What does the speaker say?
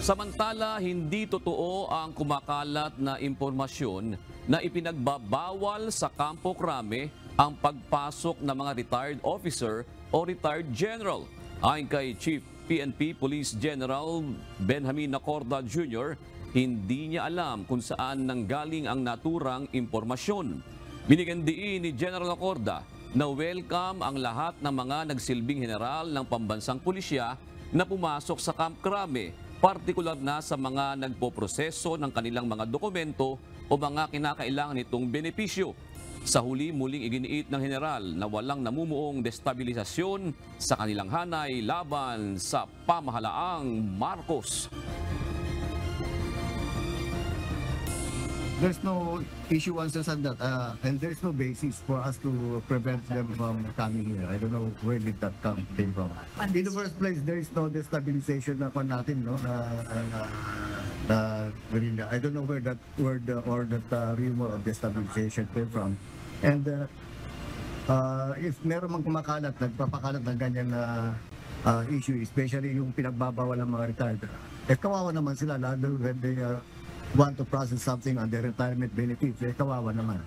Samantala, hindi totoo ang kumakalat na impormasyon na ipinagbabawal sa Campo Crame ang pagpasok ng mga retired officer o retired general. Ayon kay Chief PNP Police General Benjamin Nacorda Jr., hindi niya alam kung saan nanggaling ang naturang impormasyon. Binigyan diin ni General Nacorda na welcome ang lahat ng mga nagsilbing general ng pambansang pulisya na pumasok sa Camp Crame, partikular na sa mga nagpoproseso ng kanilang mga dokumento o mga kinakailangan nitong benepisyo. Sa huli, muling iginiit ng general na walang namumuong destabilisasyon sa kanilang hanay laban sa pamahalaang Marcos. There's no issuances on that, and there's no basis for us to prevent them from coming here. I don't know where did that came from. In the first place, there is no destabilization na kon natin, no? I don't know where that word or that rumor of destabilization came from. And if meron mang kumakalat, nagpapakalat ng ganyan na issue, especially yung pinagbabawal ng mga retired, kawawa naman sila, lalo when they want to process something on their retirement benefits, kawawa naman.